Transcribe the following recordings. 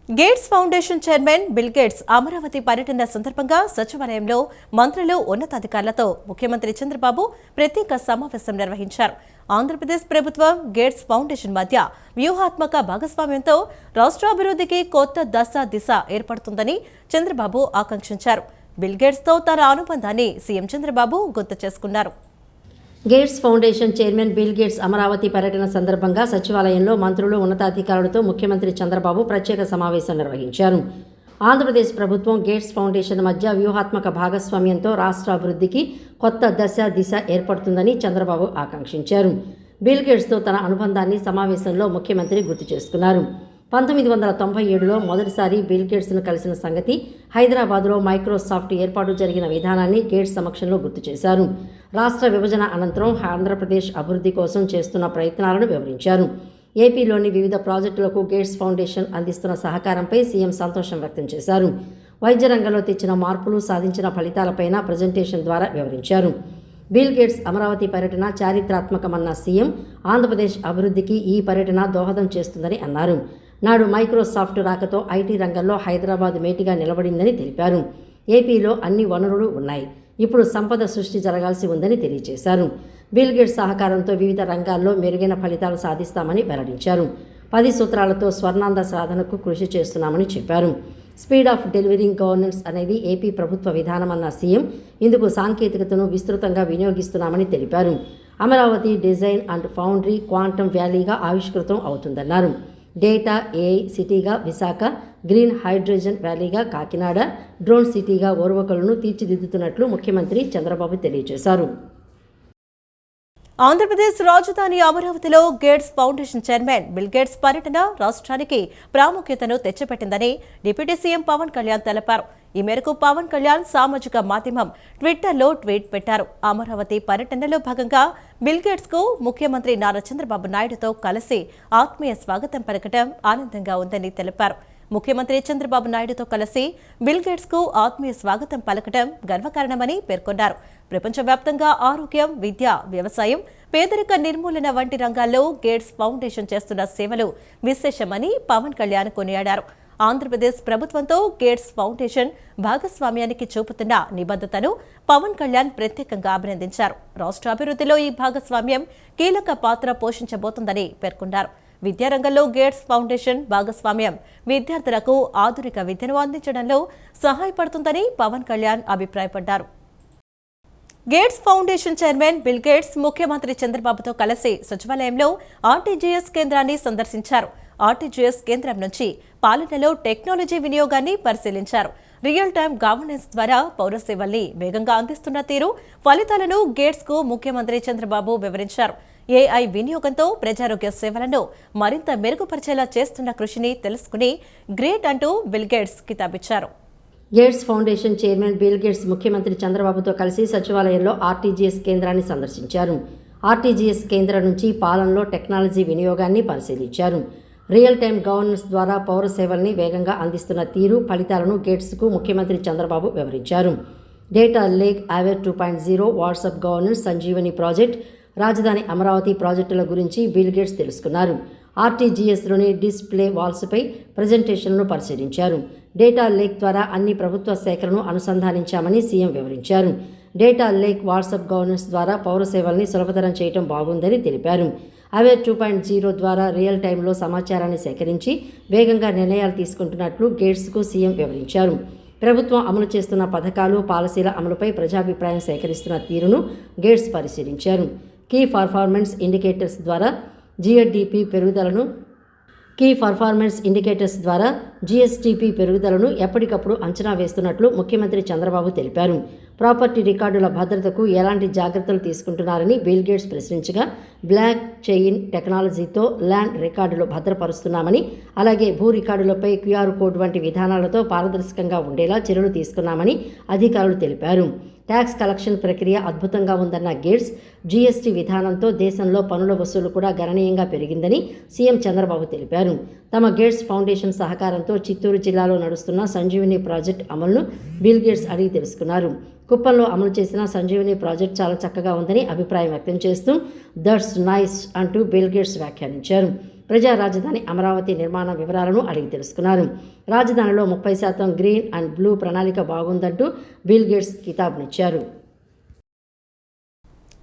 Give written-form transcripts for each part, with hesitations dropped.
Gates Foundation chairman Bill gates Amaravati పర్యటన సందర్భంగా సచివాలయంలో మంత్రులు ఉన్నతాధికారులతో ముఖ్యమంత్రి చంద్రబాబు ప్రత్యేక సమావేశం నిర్వహించారు. ఆంధ్రప్రదేశ్ ప్రభుత్వం గేట్స్ ఫౌండేషన్ మధ్య వ్యూహాత్మక భాగస్వామ్యంతో రాష్ట్రాభివృద్ధికి కొత్త దిశ ఏర్పడుతుందని చంద్రబాబు ఆకాంక్షించారు. బిల్ గేట్స్తో తన అనుబంధాన్ని సీఎం చంద్రబాబు గుర్తు చేసుకున్నారు. Gates Foundation chairman Bill gates Amaravati పర్యటన సందర్భంగా సచివాలయంలో మంత్రులు ఉన్నతాధికారులతో ముఖ్యమంత్రి చంద్రబాబు ప్రత్యేక సమావేశం నిర్వహించారు. ఆంధ్రప్రదేశ్ ప్రభుత్వం గేట్స్ ఫౌండేషన్ మధ్య వ్యూహాత్మక భాగస్వామ్యంతో రాష్ట్ర అభివృద్ధికి కొత్త దిశ ఏర్పడుతుందని చంద్రబాబు ఆకాంక్షించారు. బిల్ గేట్స్తో తన అనుబంధాన్ని సమావేశంలో ముఖ్యమంత్రి గుర్తు చేసుకున్నారు. 1997లో మొదటిసారి బిల్ గేట్స్ను కలిసిన సంగతి, హైదరాబాద్లో మైక్రోసాఫ్ట్ ఏర్పాటు జరిగిన విధానాన్ని గేట్స్ సమక్షంలో గుర్తు చేశారు. రాష్ట్ర విభజన అనంతరం ఆంధ్రప్రదేశ్ అభివృద్ధి కోసం చేస్తున్న ప్రయత్నాలను వివరించారు. ఏపీలోని వివిధ ప్రాజెక్టులకు గేట్స్ ఫౌండేషన్ అందిస్తున్న సహకారంపై సీఎం సంతోషం వ్యక్తం చేశారు. వైద్య రంగంలో తెచ్చిన మార్పులు, సాధించిన ఫలితాలపైన ప్రజెంటేషన్ ద్వారా వివరించారు. బిల్ గేట్స్ అమరావతి పర్యటన చారిత్రాత్మకమన్న సీఎం, ఆంధ్రప్రదేశ్ అభివృద్ధికి ఈ పర్యటన దోహదం చేస్తుందని అన్నారు. నాడు మైక్రోసాఫ్ట్ రాకతో ఐటీ రంగంలో హైదరాబాద్ మేటిగా నిలబడిందని తెలిపారు. ఏపీలో అన్ని వనరులు ఉన్నాయి, ఇప్పుడు సంపద సృష్టి జరగాల్సి ఉందని తెలియజేశారు. బిల్ గేట్స్ సహకారంతో వివిధ రంగాల్లో మెరుగైన ఫలితాలు సాధిస్తామని వెల్లడించారు. 10 సూత్రాలతో స్వర్ణాంధ్ర సాధనకు కృషి చేస్తున్నామని చెప్పారు. స్పీడ్ ఆఫ్ డెలివరింగ్ గవర్నెన్స్ అనేది ఏపీ ప్రభుత్వ విధానమన్న సీఎం, ఇందుకు సాంకేతికతను విస్తృతంగా వినియోగిస్తున్నామని తెలిపారు. Amaravati design and foundry quantum వ్యాలీగా ఆవిష్కృతం అవుతుందన్నారు. డేటా ఏఐ సిటీగా విశాఖ, గ్రీన్ హైడ్రోజన్ వ్యాలీగా కాకినాడ, డ్రోన్ సిటీగా ఓర్వకలను తీర్చిదిద్దుతున్నట్లు ముఖ్యమంత్రి చంద్రబాబు తెలియజేశారు. ఆంధ్రప్రదేశ్ రాజధాని అమరావతిలో Gates Foundation chairman Bill Gates పర్యటన రాష్ట్రానికి ప్రాముఖ్యతను తెచ్చిపెట్టిందని డిప్యూటీ సీఎం పవన్ కళ్యాణ్ తెలిపారు. ఈ మేరకు పవన్ కళ్యాణ్ సామాజిక మాధ్యమం ట్విట్టర్లో ట్వీట్ పెట్టారు. అమరావతి పర్యటనలో భాగంగా బిల్ గేట్స్ కు ముఖ్యమంత్రి నారా చంద్రబాబు నాయుడుతో కలిసి ఆత్మీయ స్వాగతం పలకటం ఆనందంగా ఉందని తెలిపారు. ముఖ్యమంత్రి చంద్రబాబు నాయుడుతో కలిసి బిల్ గేట్స్ కు ఆత్మీయ స్వాగతం పలకటం గర్వకారణమని పేర్కొన్నారు. ప్రపంచవ్యాప్తంగా ఆరోగ్యం, విద్య, వ్యవసాయం, పేదరిక నిర్మూలన వంటి రంగాల్లో గేట్స్ ఫౌండేషన్ చేస్తున్న సేవలు విశేషమని పవన్ కళ్యాణ్ కొనియాడారు. ఆంధ్రప్రదేశ్ ప్రభుత్వంతో గేట్స్ ఫౌండేషన్ భాగస్వామ్యానికి చూపుతున్న నిబద్ధతను పవన్ కళ్యాణ్ ప్రత్యేకంగా అభినందించారు. రాష్ట్ర అభివృద్ధిలో ఈ భాగస్వామ్యం కీలక పాత్ర పోషించబోతుందని పేర్కొన్నారు. విద్యారంగంలో గేట్స్ ఫౌండేషన్ భాగస్వామ్యం విద్యార్థులకు ఆధునిక విద్యను అందించడంలో సహాయపడుతుందని పవన్ కళ్యాణ్ అభిప్రాయపడ్డారు. Gates Foundation chairman Bill Gates ముఖ్యమంత్రి చంద్రబాబుతో కలిసి సచివాలయంలో ఆర్టీజీఎస్ కేంద్రాన్ని సందర్శించారు. ఆర్టీజీఎస్ కేంద్రం నుంచి పాలనలో టెక్నాలజీ వినియోగాన్ని పరిశీలించారు. రియల్ టైమ్ గవర్నెన్స్ ద్వారా పౌర సేవల్ని వేగంగా అందిస్తున్న తీరు, ఫలితాలను గేట్స్ కు ముఖ్యమంత్రి చంద్రబాబు వివరించారు. ఏఐ వినియోగంతో ప్రజారోగ్య సేవలను మరింత మెరుగుపరిచేలా చేస్తున్న కృషిని తెలుసుకుని గ్రేట్ అంటూ బిల్ గేట్స్ కితాబిచ్చారు. Gates Foundation chairman Bill Gates ముఖ్యమంత్రి చంద్రబాబుతో కలిసి సచివాలయంలో ఆర్టీజీఎస్ కేంద్రాన్ని సందర్శించారు. ఆర్టీజీఎస్ కేంద్రం నుంచి పాలనలో టెక్నాలజీ వినియోగాన్ని పరిశీలించారు. రియల్ టైమ్ గవర్నెన్స్ ద్వారా పౌర సేవల్ని వేగంగా అందిస్తున్న తీరు, ఫలితాలను గేట్స్కు ముఖ్యమంత్రి చంద్రబాబు వివరించారు. Data lake, aware 2.0, WhatsApp governance, Sanjeevani project, రాజధాని అమరావతి ప్రాజెక్టుల గురించి బిల్ గేట్స్ తెలుసుకున్నారు. ఆర్టీజీఎస్లోని డిస్ప్లే వాల్స్పై ప్రజెంటేషన్లను పరిశీలించారు. డేటా లేక్ ద్వారా అన్ని ప్రభుత్వ శాఖలను అనుసంధానించామని సీఎం వివరించారు. డేటా లేక్, వాట్సాప్ గవర్నెన్స్ ద్వారా పౌర సేవల్ని సులభతరం చేయడం బాగుందని తెలిపారు. అవేర్ 2.0 ద్వారా రియల్ టైంలో సమాచారాన్ని సేకరించి వేగంగా నిర్ణయాలు తీసుకుంటున్నట్లు గేట్స్కు సీఎం వివరించారు. ప్రభుత్వం అమలు చేస్తున్న పథకాలు, పాలసీల అమలుపై ప్రజాభిప్రాయం సేకరిస్తున్న తీరును గేట్స్ పరిశీలించారు. కీ పర్ఫార్మెన్స్ ఇండికేటర్స్ ద్వారా జీఎస్టీపీ పెరుగుదలను ఎప్పటికప్పుడు అంచనా వేస్తున్నట్లు ముఖ్యమంత్రి చంద్రబాబు తెలిపారు. ప్రాపర్టీ రికార్డుల భద్రతకు ఎలాంటి జాగ్రత్తలు తీసుకుంటున్నారని బిల్ గేట్స్ ప్రశ్నించగా, బ్లాక్ చైన్ టెక్నాలజీతో ల్యాండ్ రికార్డులు భద్రపరుస్తున్నామని, అలాగే భూ రికార్డులపై క్యూఆర్ కోడ్ వంటి విధానాలతో పారదర్శకంగా ఉండేలా చర్యలు తీసుకున్నామని అధికారులు తెలిపారు. ట్యాక్స్ కలెక్షన్ ప్రక్రియ అద్భుతంగా ఉందన్న గేట్స్, జీఎస్టీ విధానంతో దేశంలో పన్నుల వసూలు కూడా గణనీయంగా పెరిగిందని సీఎం చంద్రబాబు తెలిపారు. తమ గేట్స్ ఫౌండేషన్ సహకారంతో చిత్తూరు జిల్లాలో నడుస్తున్న సంజీవని ప్రాజెక్టు అమలును బిల్ గేట్స్ అడిగి తెలుసుకున్నారు. కుప్పంలో అమలు చేసిన సంజీవని ప్రాజెక్ట్ చాలా చక్కగా ఉందని అభిప్రాయం వ్యక్తం చేస్తూ దట్స్ నైస్ అంటూ బిల్ గేట్స్ వ్యాఖ్యానించారు. ప్రజా రాజధాని అమరావతి నిర్మాణ వివరాలను అడిగి తెలుసుకున్నారు. రాజధానిలో 30% గ్రీన్ అండ్ బ్లూ ప్రణాళిక బాగుందంటూ బిల్ గేట్స్ కితాబునిచ్చారు.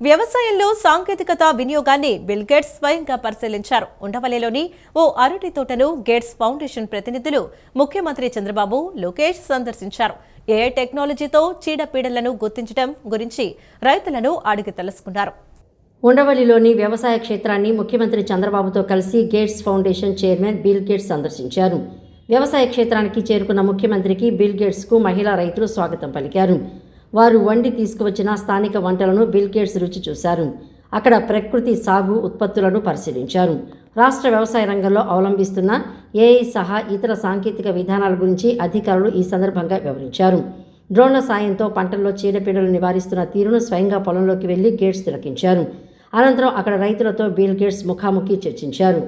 వ్యవసాయంలో సాంకేతికత వినియోగాన్ని బిల్ గేట్స్ స్వయంగా పరిశీలించారు. ఉండవల్లిలోని ఓ అరటి తోటను గేట్స్ ఫౌండేషన్ ప్రతినిధులు ముఖ్యమంత్రి చంద్రబాబు, లోకేష్ సందర్శించారు. ఏఐ టెక్నాలజీతో చీడపీడలను గుర్తించడం గురించి రైతులను అడిగి తెలుసుకున్నారు. ఉండవల్లిలోని వ్యవసాయ క్షేత్రాన్ని ముఖ్యమంత్రి చంద్రబాబుతో కలిసి gates Foundation chairman Bill gates సందర్శించారు. వ్యవసాయ క్షేత్రానికి చేరుకున్న ముఖ్యమంత్రికి బిల్ గేట్స్కు మహిళా రైతులు స్వాగతం పలికారు. వారు వండి తీసుకువచ్చిన స్థానిక వంటలను బిల్ గేట్స్ రుచి చూశారు. అక్కడ ప్రకృతి సాగు ఉత్పత్తులను పరిశీలించారు. రాష్ట్ర వ్యవసాయ రంగంలో అవలంబిస్తున్న ఏఐ సహా ఇతర సాంకేతిక విధానాల గురించి అధికారులు ఈ సందర్భంగా వివరించారు. డ్రోన్ల సాయంతో పంటల్లో చీడపీడలు నివారిస్తున్న తీరును స్వయంగా పొలంలోకి వెళ్లి గేట్స్ తిలకించారు. అనంతరం అక్కడ రైతులతో బిల్ గేట్స్ ముఖాముఖి చర్చించారు.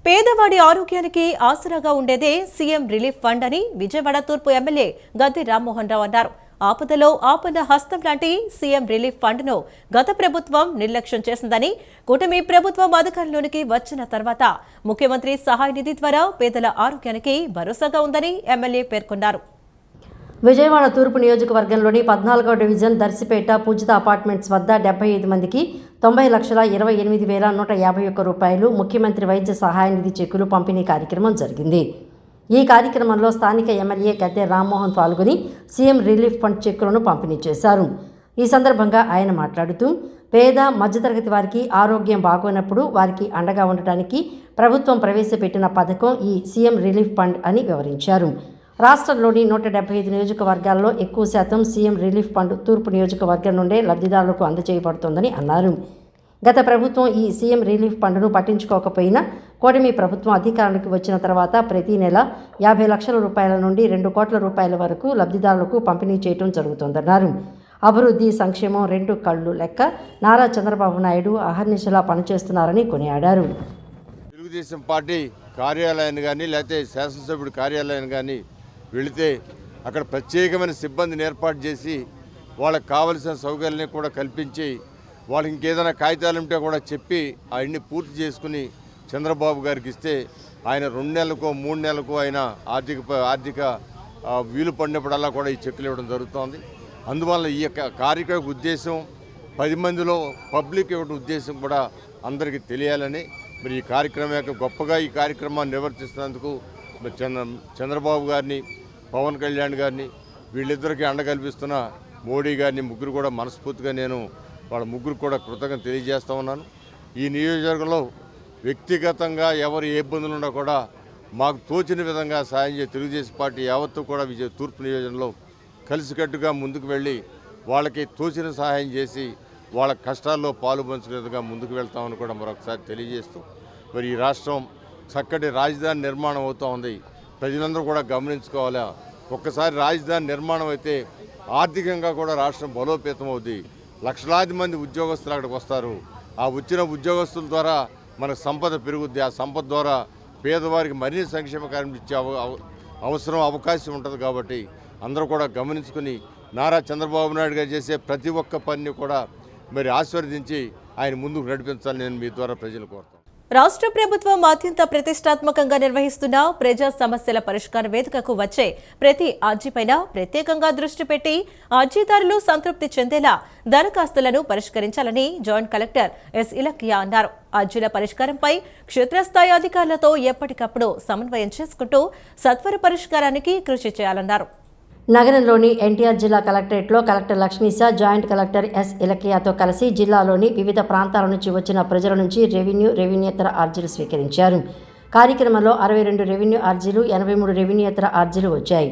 పేదవాడి ఆరోగ్యానికి ఆసరాగా ఉండేదే సీఎం రిలీఫ్ ఫండ్ అని విజయవాడ తూర్పు ఎమ్మెల్యే గద్ది రామ్మోహన్ రావు అన్నారు. ఆపదలో ఆపద హస్తం లాంటి సీఎం రిలీఫ్ ఫండ్ ను గత ప్రభుత్వం నిర్లక్ష్యం చేసిందని, కూటమి ప్రభుత్వం అధికారంలోనికి వచ్చిన తర్వాత ముఖ్యమంత్రి సహాయ నిధి ద్వారా పేదల ఆరోగ్యానికి భరోసాగా ఉందని ఎమ్మెల్యే పేర్కొన్నారు. విజయవాడ తూర్పు నియోజకవర్గంలోని 14వ డివిజన్ దర్శిపేట పూజిత అపార్ట్మెంట్స్ వద్ద 75 మందికి 90,28,151 రూపాయలు ముఖ్యమంత్రి వైద్య సహాయ నిధి చెక్కులు పంపిణీ కార్యక్రమం జరిగింది. ఈ కార్యక్రమంలో స్థానిక ఎమ్మెల్యే గద్దె రామ్మోహన్ పాల్గొని సీఎం రిలీఫ్ ఫండ్ చెక్కులను పంపిణీ చేశారు. ఈ సందర్భంగా ఆయన మాట్లాడుతూ, పేద మధ్యతరగతి వారికి ఆరోగ్యం బాగోనప్పుడు వారికి అండగా ఉండటానికి ప్రభుత్వం ప్రవేశపెట్టిన పథకం ఈ సీఎం రిలీఫ్ ఫండ్ అని వివరించారు. రాష్ట్రంలోని 175 నియోజకవర్గాల్లో ఎక్కువ శాతం సీఎం రిలీఫ్ ఫండ్ తూర్పు నియోజకవర్గం నుండే లబ్ధిదారులకు అందజేయబడుతోందని అన్నారు. గత ప్రభుత్వం ఈ సీఎం రిలీఫ్ ఫండ్ను పట్టించుకోకపోయినా కూటమి ప్రభుత్వం అధికారానికి వచ్చిన తర్వాత ప్రతి నెల 50 లక్షల రూపాయల నుండి 2 కోట్ల రూపాయల వరకు లబ్ధిదారులకు పంపిణీ చేయడం జరుగుతోందన్నారు. అభివృద్ధి, సంక్షేమం 2 కళ్ళు లెక్క నారా చంద్రబాబు నాయుడు అహర్నిశలా పనిచేస్తున్నారని కొనియాడారు. తెలుగుదేశం పార్టీ కార్యాలయాన్ని కానీ లేకపోతే శాసనసభ్యుడి కార్యాలయాన్ని కానీ వెళితే అక్కడ ప్రత్యేకమైన సిబ్బందిని ఏర్పాటు చేసి వాళ్ళకి కావలసిన సౌకర్యాన్ని కూడా కల్పించి వాళ్ళకి ఇంకేదైనా కాగితాలు ఉంటే కూడా చెప్పి అవన్నీ పూర్తి చేసుకుని చంద్రబాబు గారికి ఇస్తే ఆయన 2 నెలలకో 3 నెలలకో ఆయన ఆర్థిక వీలు పడినప్పుడల్లా కూడా ఈ చెక్కులు ఇవ్వడం జరుగుతోంది. అందువల్ల ఈ యొక్క కార్యక్రమ ఉద్దేశం 10 మందిలో పబ్లిక్ ఇవ్వడం ఉద్దేశం కూడా అందరికీ తెలియాలని మరి ఈ కార్యక్రమం యొక్క గొప్పగా ఈ కార్యక్రమాన్ని నిర్వర్తిస్తున్నందుకు చంద్రబాబు గారిని, పవన్ కళ్యాణ్ గారిని, వీళ్ళిద్దరికీ అండ కల్పిస్తున్న మోడీ గారిని ముగ్గురు కూడా మనస్ఫూర్తిగా నేను వాళ్ళ ముగ్గురు కూడా కృతజ్ఞత తెలియజేస్తూ ఉన్నాను. ఈ నియోజకవర్గంలో వ్యక్తిగతంగా ఎవరు ఏ ఇబ్బందులు ఉన్నా కూడా మాకు తోచిన విధంగా సాయం చేసే తెలుగుదేశం పార్టీ యావత్తు కూడా తూర్పు నియోజకవర్గంలో కలిసికట్టుగా ముందుకు వెళ్ళి వాళ్ళకి తోచిన సహాయం చేసి వాళ్ళ కష్టాల్లో పాలు పంచుకునే విధంగా ముందుకు వెళ్తామని కూడా మరొకసారి తెలియజేస్తూ మరి ఈ రాష్ట్రం చక్కటి రాజధాని నిర్మాణం అవుతూ ఉంది. ప్రజలందరూ కూడా గమనించుకోవాలా. ఒక్కసారి రాజధాని నిర్మాణం అయితే ఆర్థికంగా కూడా రాష్ట్రం బలోపేతం అవుతుంది. లక్షలాది మంది ఉద్యోగస్తులు అక్కడికి వస్తారు. ఆ వచ్చిన ఉద్యోగస్తుల ద్వారా మనకు సంపద పెరుగుద్ది. ఆ సంపద ద్వారా పేదవారికి మరిన్ని సంక్షేమ కార్యక్రమం ఇచ్చే అవకాశం ఉంటుంది. కాబట్టి అందరూ కూడా గమనించుకుని నారా చంద్రబాబు నాయుడు గారు చేసే ప్రతి ఒక్క పనిని కూడా మరి ఆశీర్వదించి ఆయన ముందుకు నడిపించాలని నేను మీ ద్వారా ప్రజలు కోరుతాను. రాష్ట్ర ప్రభుత్వం అత్యంత ప్రతిష్టాత్మకంగా నిర్వహిస్తున్న ప్రజా సమస్యల పరిష్కార వేదికకు వచ్చే ప్రతి అర్జీపైన ప్రత్యేకంగా దృష్టి పెట్టి అర్జీదారులు సంతృప్తి చెందేలా దరఖాస్తులను పరిష్కరించాలని జాయింట్ కలెక్టర్ ఎస్ ఇలకియా అన్నారు. అర్జీల పరిష్కారంపై క్షేత్రస్థాయి అధికారులతో ఎప్పటికప్పుడు సమన్వయం చేసుకుంటూ సత్వర పరిష్కారానికి కృషి చేయాలన్నారు. నగరంలోని ఎన్టీఆర్ జిల్లా కలెక్టరేట్లో collector Lakshmisha joint collector S ఇలకియాతో కలిసి జిల్లాలోని వివిధ ప్రాంతాల నుంచి వచ్చిన ప్రజల నుంచి రెవెన్యూయేతర అర్జీలు స్వీకరించారు. కార్యక్రమంలో 62 రెవెన్యూ అర్జీలు, 83 రెవెన్యూయేతర అర్జీలు వచ్చాయి.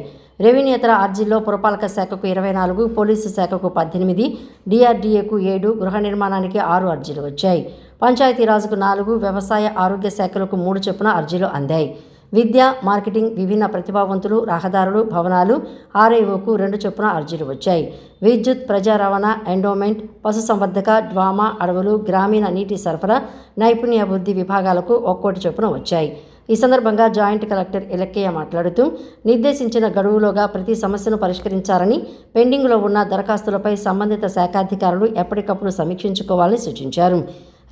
రెవెన్యూయేతర అర్జీల్లో పురపాలక శాఖకు 24, పోలీసు శాఖకు 18, డిఆర్డీఏకు 7, గృహ నిర్మాణానికి 6 అర్జీలు వచ్చాయి. పంచాయతీరాజ్కు 4, వ్యవసాయ, ఆరోగ్య శాఖలకు 3 చొప్పున అర్జీలు అందాయి. విద్య, మార్కెటింగ్, విభిన్న ప్రతిభావంతులు, రహదారులు, భవనాలు, ఆర్ఐఓకు 2 చొప్పున అర్జీలు వచ్చాయి. విద్యుత్, ప్రజా రవాణా, ఎండోమెంట్, పశుసంవర్ధక, డ్వామా, అడవులు, గ్రామీణ నీటి సరఫరా, నైపుణ్యాభివృద్ధి విభాగాలకు 1 చొప్పున వచ్చాయి. ఈ సందర్భంగా జాయింట్ కలెక్టర్ ఇలక్కయ్య మాట్లాడుతూ నిర్దేశించిన గడువులోగా ప్రతి సమస్యను పరిష్కరించాలని, పెండింగ్లో ఉన్న దరఖాస్తులపై సంబంధిత శాఖాధికారులు ఎప్పటికప్పుడు సమీక్షించుకోవాలని సూచించారు.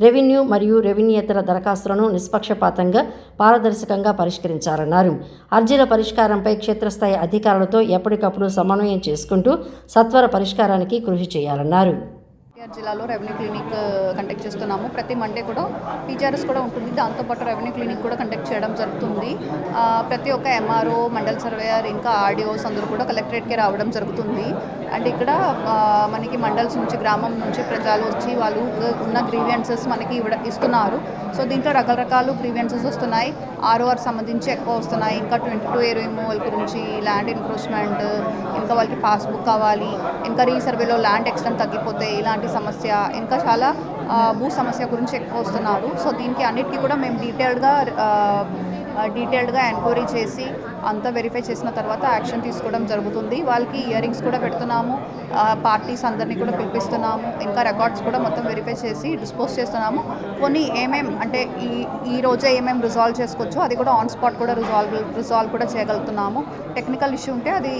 రెవెన్యూ మరియు రెవెన్యూయేతర దరఖాస్తులను నిష్పక్షపాతంగా పారదర్శకంగా పరిష్కరించాలన్నారు. అర్జీల పరిష్కారంపై క్షేత్రస్థాయి అధికారులతో ఎప్పటికప్పుడు సమన్వయం చేసుకుంటూ సత్వర పరిష్కారానికి కృషి చేయాలన్నారు. జిల్లాలో రెవెన్యూ క్లినిక్ కండక్ట్ చేస్తున్నాము. ప్రతి మండే కూడా పీజీఆర్ఎస్ కూడా ఉంటుంది. దాంతోపాటు రెవెన్యూ క్లినిక్ కూడా కండక్ట్ చేయడం జరుగుతుంది. ప్రతి ఒక్క ఎంఆర్ఓ, మండల్ సర్వేయర్, ఇంకా ఆర్డీఓస్ అందరూ కూడా కలెక్టరేట్కి రావడం జరుగుతుంది. అండ్ ఇక్కడ మనకి మండల్స్ నుంచి, గ్రామం నుంచి ప్రజలు వచ్చి వాళ్ళు ఉన్న గ్రీవియన్సెస్ మనకి ఇస్తున్నారు. సో దీంట్లో రకరకాల గ్రీవియన్సెస్ వస్తున్నాయి. ఆర్ఓఆర్ సంబంధించి ఎక్కువ వస్తున్నాయి. ఇంకా 22A రిమూవల్ గురించి, ల్యాండ్ ఎన్క్రోచ్మెంట్, ఇంకా వాళ్ళకి పాస్బుక్ కావాలి, ఇంకా రీసర్వేలో ల్యాండ్ ఎక్స్టెంట్ తగ్గిపోతే ఇలాంటి సమస్య, ఇంకా చాలా భూ సమస్య గురించి ఎక్కువ వస్తున్నారు. సో దీనికి అన్నిటికీ కూడా మేము డీటెయిల్డ్గా ఎంక్వైరీ చేసి అంతా వెరిఫై చేసిన తర్వాత యాక్షన్ తీసుకోవడం జరుగుతుంది. వాళ్ళకి ఇయరింగ్స్ కూడా పెడుతున్నాము, పార్టీస్ అందరినీ కూడా పిలిపిస్తున్నాము, ఇంకా రికార్డ్స్ కూడా మొత్తం వెరిఫై చేసి డిస్పోజ్ చేస్తున్నాము. కొన్ని అంటే ఈ రోజే ఏమేమి రిజాల్వ్ చేసుకోవచ్చో అది కూడా ఆన్ స్పాట్ కూడా రిజాల్వ్ కూడా చేయగలుగుతున్నాము. టెక్నికల్ ఇష్యూ ఉంటే అది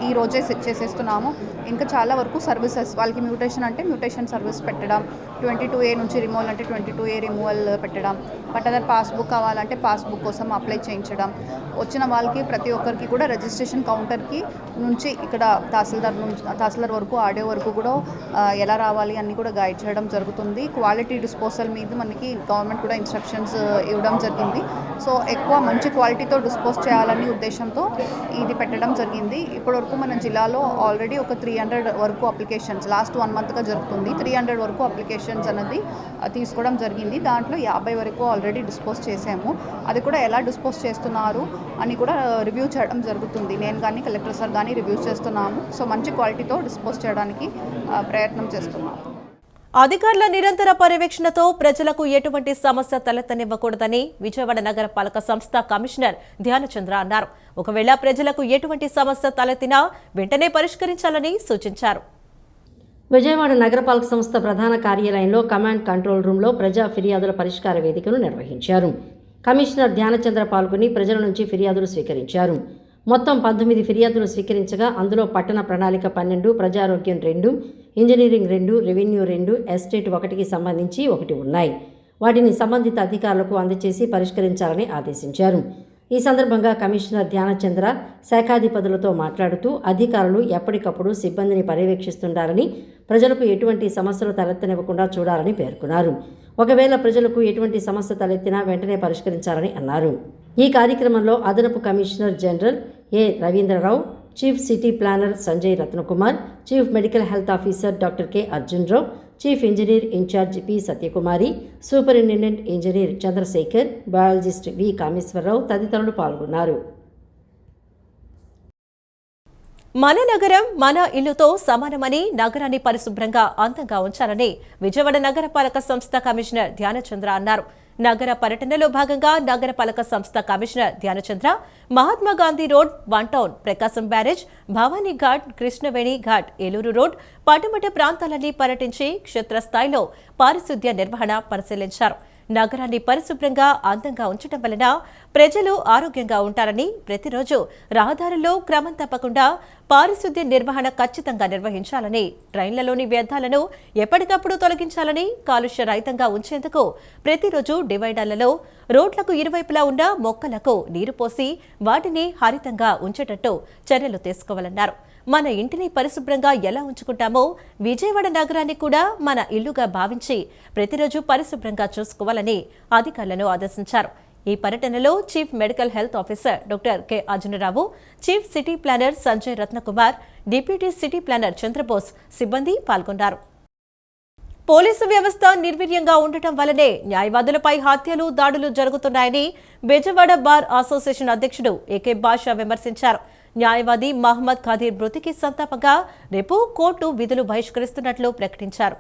ఈ రోజే సెట్ చేసేస్తున్నాము. ఇంకా చాలా వరకు సర్వీసెస్, వాళ్ళకి మ్యూటేషన్ అంటే మ్యూటేషన్ సర్వీస్ పెట్టడం, 22A నుంచి రిమూవల్ అంటే 22A రిమూవల్ పెట్టడం, పట్టదారు పాస్బుక్ కావాలంటే పాస్బుక్ కోసం అప్లై చేయించడం, వచ్చిన వాళ్ళకి ప్రతి ఒక్కరికి కూడా రిజిస్ట్రేషన్ కౌంటర్కి నుంచి ఇక్కడ తహసీల్దార్ వరకు, ఆర్డీఓ వరకు కూడా ఎలా రావాలి అన్నీ కూడా గైడ్ చేయడం జరుగుతుంది. క్వాలిటీ డిస్పోజల్ మీద మనకి గవర్నమెంట్ కూడా ఇన్స్ట్రక్షన్స్ ఇవ్వడం జరిగింది. సో ఎక్కువ మంచి క్వాలిటీతో డిస్పోజ్ చేయాలని ఉద్దేశంతో ఇది పెట్టడం జరిగింది. ఇప్పటివరకు మన జిల్లాలో ఆల్రెడీ ఒక 300 వరకు అప్లికేషన్స్ లాస్ట్ 1 మంత్గా జరుగుతుంది. 300 వరకు అప్లికేషన్స్ అనేది తీసుకోవడం జరిగింది. దాంట్లో 50 వరకు ఆల్రెడీ డిస్పోజ్ చేసాము. అది కూడా ఎలా డిస్పోజ్ చేస్తున్నారు అని కూడా రివ్యూ చేయడం జరుగుతుంది. నేను కానీ కలెక్టర్ సార్ కానీ రివ్యూ చేస్తున్నాము. సో మంచి క్వాలిటీతో డిస్పోజ్ చేయడానికి ప్రయత్నం చేస్తున్నాము. అధికారుల నిరంతర పర్యవేక్షణతో ప్రజలకు ఎటువంటి సమస్య తలెత్తనివ్వకూడదని విజయవాడ నగరపాలక సంస్థ కమిషనర్ ధ్యానచంద్ర అన్నారు. ఒకవేళ ప్రజలకు ఎటువంటి సమస్య తలెత్తినా వెంటనే పరిష్కరించాలని సూచించారు. విజయవాడ నగరపాలక సంస్థ ప్రధాన కార్యాలయంలో కమాండ్ కంట్రోల్ రూమ్లో ప్రజా ఫిర్యాదుల పరిష్కార వేదికను నిర్వహించారు. కమిషనర్ ధ్యానచంద్ర పాల్గొని ప్రజల నుంచి ఫిర్యాదులు స్వీకరించారు. మొత్తం 19 ఫిర్యాదులు స్వీకరించగా అందులో పట్టణ ప్రణాళిక 12, ప్రజారోగ్యం 2, ఇంజనీరింగ్ 2, రెవెన్యూ 2, ఎస్టేట్ 1కి సంబంధించి 1 ఉన్నాయి. వాటిని సంబంధిత అధికారులకు అందజేసి పరిష్కరించాలని ఆదేశించారు. ఈ సందర్భంగా కమిషనర్ ధ్యానచంద్ర శాఖాధిపతులతో మాట్లాడుతూ అధికారులు ఎప్పటికప్పుడు సిబ్బందిని పర్యవేక్షిస్తుండాలని, ప్రజలకు ఎటువంటి సమస్యలు తలెత్తనివ్వకుండా చూడాలని పేర్కొన్నారు. ఒకవేళ ప్రజలకు ఎటువంటి సమస్య తలెత్తినా వెంటనే పరిష్కరించాలని అన్నారు. ఈ కార్యక్రమంలో అదనపు commissioner general A Ravindrarao, chief city planner Sanjay Ratnakumar, chief medical health officer doctor K Arjunrao, chief engineer incharge P Satyakumari, superintendent engineer Chandrasekhar, biologist V Kameswararao తదితరులు పాల్గొన్నారు. మన నగరం మన ఇల్లుతో సమానమని, నగరాన్ని పరిశుభ్రంగా అందంగా ఉంచాలని విజయవాడ నగరపాలక సంస్థ కమిషనర్ ధ్యానచంద్ర అన్నారు. నగర పర్యటనలో భాగంగా నగరపాలక సంస్థ commissioner Dhyanachandra Mahatma Gandhi road, 1 town, Prakasam barrage, Bhavani ghat, Krishnaveni ghat, Eluru road, పట్టుమట ప్రాంతాలన్నీ పర్యటించి క్షేత్రస్థాయిలో పారిశుద్ధ్య నిర్వహణ పరిశీలించారు. నగరాన్ని పరిశుభ్రంగా అందంగా ఉంచడం వలన ప్రజలు ఆరోగ్యంగా ఉంటారని, ప్రతిరోజు రహదారుల్లో క్రమం తప్పకుండా పారిశుద్ధ్య నిర్వహణ ఖచ్చితంగా నిర్వహించాలని, ట్రైన్లలోని వ్యర్థాలను ఎప్పటికప్పుడు తొలగించాలని, కాలుష్య రహితంగా ఉంచేందుకు ప్రతిరోజు డివైడర్లలో రోడ్లకు ఇరువైపులా ఉన్న మొక్కలకు నీరు పోసి వాటిని హరితంగా ఉంచేటట్టు చర్యలు తీసుకోవాలన్నారు. మన ఇంటిని పరిశుభ్రంగా ఎలా ఉంచుకుంటామో విజయవాడ నగరాన్ని కూడా మన ఇల్లుగా భావించి ప్రతిరోజు పరిశుభ్రంగా చూసుకోవాలని అధికారులను ఆదేశించారు. ఈ పర్యటనలో chief medical health officer doctor K Arjunarao, chief city planner Sanjay Ratnakumar, deputy city planner Chandrabose సిబ్బంది పాల్గొన్నారు. పోలీసు వ్యవస్థ నిర్వీర్యంగా ఉండటం వల్లనే న్యాయవాదులపై హత్యలు, దాడులు జరుగుతున్నాయని బెజవాడ బార్ అసోసియేషన్ అధ్యక్షుడు ఏకే బాషా విమర్శించారు. న్యాయవాది మహమ్మద్ ఖాదీర్ మృతికి సంతాపంగా రేపు కోర్టు విధులు బహిష్కరిస్తున్నట్లు ప్రకటించారు.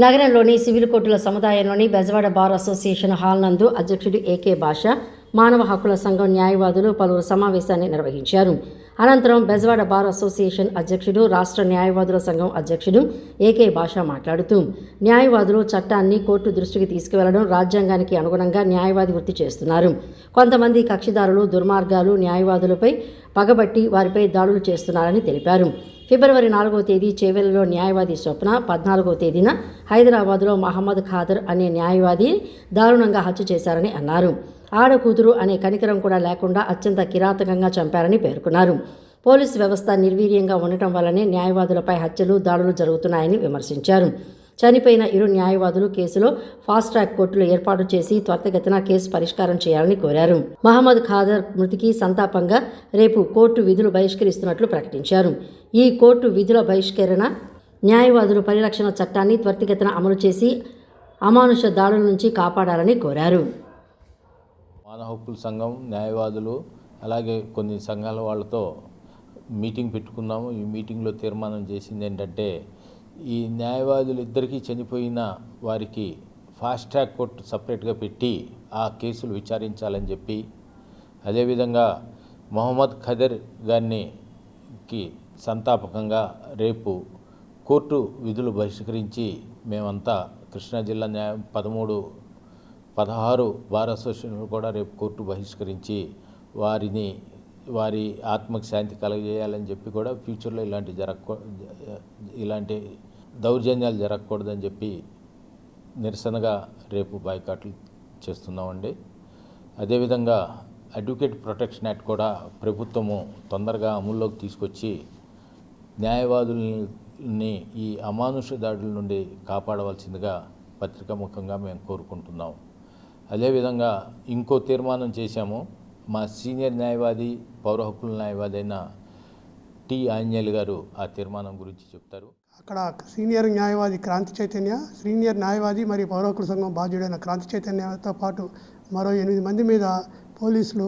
నగరంలోని సివిల్ కోర్టుల సముదాయంలోని బెజవాడ బార్ అసోసియేషన్ హాల్ నందు అధ్యక్షుడు ఏకే బాషా, మానవ హక్కుల సంఘం న్యాయవాదులు పలువురు సమావేశాన్ని నిర్వహించారు. అనంతరం బెజవాడ బార్ అసోసియేషన్ అధ్యక్షుడు, రాష్ట్ర న్యాయవాదుల సంఘం అధ్యక్షుడు ఏకే బాషా మాట్లాడుతూ న్యాయవాదులు చట్టాన్ని కోర్టు దృష్టికి తీసుకువెళ్లడం, రాజ్యాంగానికి అనుగుణంగా న్యాయవాది వృత్తి చేస్తున్నారు. కొంతమంది కక్షిదారులు దుర్మార్గాలు న్యాయవాదులపై పగబట్టి వారిపై దాడులు చేస్తున్నారని తెలిపారు. ఫిబ్రవరి 4వ తేదీ చేవెళ్లలో న్యాయవాది స్వప్న, 14వ తేదీన హైదరాబాద్లో మహమ్మద్ ఖాదర్ అనే న్యాయవాది దారుణంగా హత్య చేశారని అన్నారు. ఆడకూతురు అనే కనికరం కూడా లేకుండా అత్యంత కిరాతకంగా చంపారని పేర్కొన్నారు. పోలీసు వ్యవస్థ నిర్వీర్యంగా ఉండటం వల్లనే న్యాయవాదులపై హత్యలు, దాడులు జరుగుతున్నాయని విమర్శించారు. చనిపోయిన ఇరు న్యాయవాదులు కేసులో ఫాస్ట్ ట్రాక్ కోర్టులు ఏర్పాటు చేసి త్వరితగతిన కేసు పరిష్కారం చేయాలని కోరారు. మహమ్మద్ ఖాదర్ మృతికి సంతాపంగా రేపు కోర్టు విధులు బహిష్కరిస్తున్నట్లు ప్రకటించారు. ఈ కోర్టు విధుల బహిష్కరణ న్యాయవాదుల పరిరక్షణ చట్టాన్ని త్వరితగతిన అమలు చేసి అమానుష దాడుల నుంచి కాపాడాలని కోరారు. మానవ హక్కుల సంఘం, న్యాయవాదులు, అలాగే కొన్ని సంఘాల వాళ్ళతో మీటింగ్ పెట్టుకున్నాము. ఈ మీటింగ్లో తీర్మానం చేసింది ఏంటంటే, ఈ న్యాయవాదులు ఇద్దరికీ చనిపోయిన వారికి ఫాస్ట్ ట్రాక్ కోర్టు సపరేట్గా పెట్టి ఆ కేసులు విచారించాలని చెప్పి, అదేవిధంగా మొహమ్మద్ ఖదర్ గారికి సంతాపకంగా రేపు కోర్టు విధులు బహిష్కరించి మేమంతా కృష్ణా జిల్లా 16 బార్ అసోసియేషన్లు కూడా రేపు కోర్టు బహిష్కరించి వారి ఆత్మకు శాంతి కలగజేయాలని చెప్పి కూడా ఫ్యూచర్లో ఇలాంటి దౌర్జన్యాలు జరగకూడదని చెప్పి నిరసనగా రేపు బాయ్కాట్లు చేస్తున్నామండి. అదేవిధంగా అడ్వకేట్ ప్రొటెక్షన్ యాక్ట్ కూడా ప్రభుత్వము తొందరగా అమల్లోకి తీసుకొచ్చి న్యాయవాదుల్ని ఈ అమానుష దాడుల నుండి కాపాడవలసిందిగా పత్రికాముఖంగా మేము కోరుకుంటున్నాం. అదేవిధంగా ఇంకో తీర్మానం చేశాము. మా సీనియర్ న్యాయవాది, పౌర హక్కుల న్యాయవాది అయిన టి ఆంజనేయులు గారు ఆ తీర్మానం గురించి చెప్తారు. అక్కడ సీనియర్ న్యాయవాది క్రాంతి చైతన్య, సీనియర్ న్యాయవాది మరియు పౌర హక్కుల సంఘం బాధ్యుడైన క్రాంతి చైతన్యతో పాటు మరో 8 మంది మీద పోలీసులు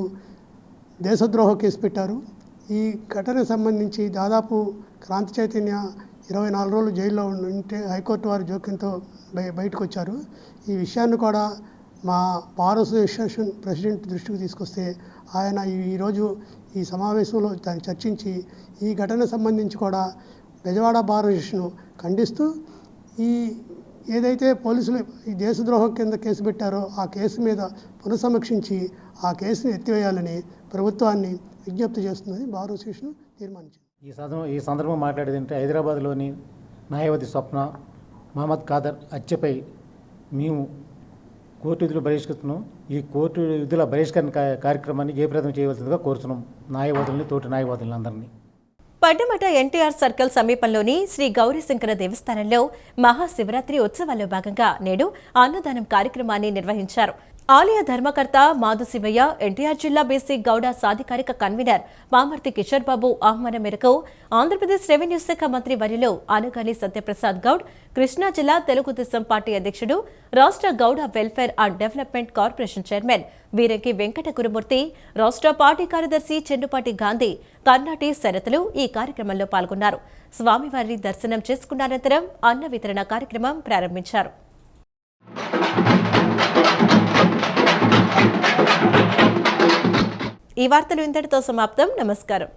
దేశద్రోహ కేసు పెట్టారు. ఈ ఘటనకు సంబంధించి దాదాపు క్రాంతి చైతన్య 24 రోజులు జైల్లో ఉంటే హైకోర్టు వారి జోక్యంతో బయటకు వచ్చారు. ఈ విషయాన్ని కూడా మా బార్ అసోసియేషన్ ప్రెసిడెంట్ దృష్టికి తీసుకొస్తే ఆయన ఈరోజు ఈ సమావేశంలో దాన్ని చర్చించి ఈ ఘటనకు సంబంధించి కూడా బెజవాడ బార్ అసోసియేషన్ ఖండిస్తూ ఏదైతే పోలీసులు ఈ దేశద్రోహం కింద కేసు పెట్టారో ఆ కేసు మీద పునఃసమీక్షించి ఆ కేసును ఎత్తివేయాలని ప్రభుత్వాన్ని విజ్ఞప్తి చేస్తుందని బార్ అసోసియేషన్ తీర్మానించింది. ఈ సందర్భం మాట్లాడేది అంటే, హైదరాబాద్లోని న్యాయవాది స్వప్న, మహమ్మద్ ఖాదర్ హత్యపై మేము కోర్టు విధులు బహిష్కరిస్తున్నాం. ఈ కోర్టు విధుల బహిష్కరణ కార్యక్రమాన్ని జయప్రదం చేయవలసిందిగా కోరుతున్నాం న్యాయవాదుల్ని, తోటి న్యాయవాదులని అందరినీ. పడ్డమట ఎన్టీఆర్ సర్కిల్ సమీపంలోని శ్రీ గౌరీశంకర దేవస్థానంలో మహాశివరాత్రి ఉత్సవాల్లో భాగంగా నేడు అన్నదానం కార్యక్రమాన్ని నిర్వహించారు. ఆలయ ధర్మకర్త మాధుశివయ్య, ఎన్టీఆర్ జిల్లా బీసీ గౌడ సాధికారిక కన్వీనర్ మామర్తి కిషోర్ బాబు ఆహ్వానం మేరకు ఆంధ్రప్రదేశ్ రెవెన్యూ శాఖ మంత్రి వర్యులు అనగాని సత్యప్రసాద్ గౌడ్, కృష్ణా జిల్లా తెలుగుదేశం పార్టీ అధ్యక్షుడు, రాష్ట్ర Gowda welfare and development corporation chairman Veeranki Venkata Gurumurthy, రాష్ట్ర పార్టీ కార్యదర్శి చెన్నుపాటి గాంధీ, కర్ణాటి శరతులు ఈ కార్యక్రమంలో పాల్గొన్నారు. స్వామివారి దర్శనం చేసుకున్న అనంతరం అన్న వితరణ కార్యక్రమం ప్రారంభించారు. ఈ వార్తలు ఇంతటితో సమాప్తం. నమస్కారం.